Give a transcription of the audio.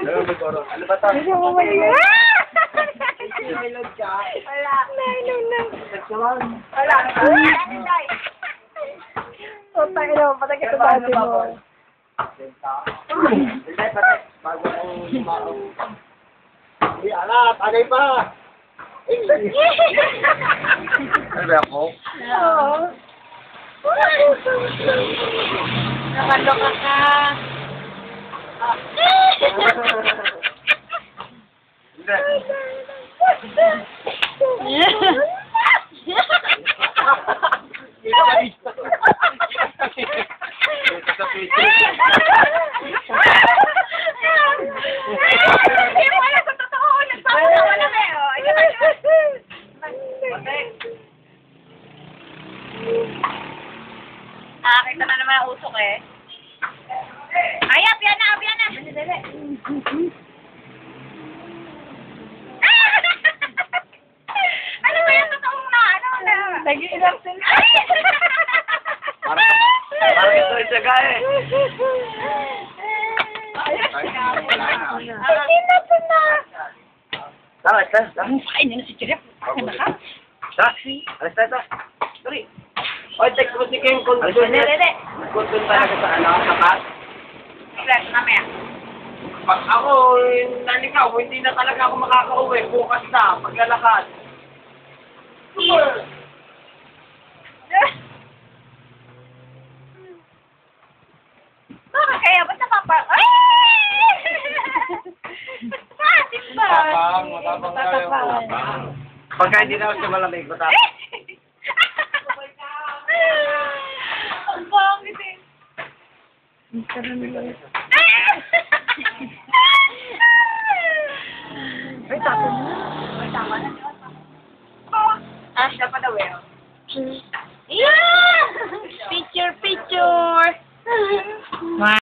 Ano ba ito? Hindi mo mali. Nailog ka? Wala. Nailog na. Wala. O, tayo naman, patay ka sa dati mo. Hindi, patay. Bago ako lumaong. Hindi, ala, tagay pa. Ano ba ako? Oo. Nakaloka ka. Hindi. Hindi mo alam sa totoo. Nagpapatawa lang eh. Oh. Kita na naman ang usok eh. Ay, abyan na, abyan na. Dali. Ano ba yung totoong na? Ano na? Nag-iilang sila. Parang ito yung saga eh. Hindi na po na. Tara, alis na. Ay, hindi na si Chirep. Ano ka? Tara, alis na ito. Sorry. Oy, text mo si Ken kung doon talaga sa ano, sapat. Flash mamaya. Pag ako, naligaw, hindi na talaga ako makaka-uwi. Bukas na, paglalakad. Bakit kaya? Ba't napapa... Ay! Bakit ba? Matapang tayo. Pagka hindi na ako siya malamig, matapang. Ang bangit eh. Ay, tapos na. Ay, tama na. Ah, siya pa daw eh.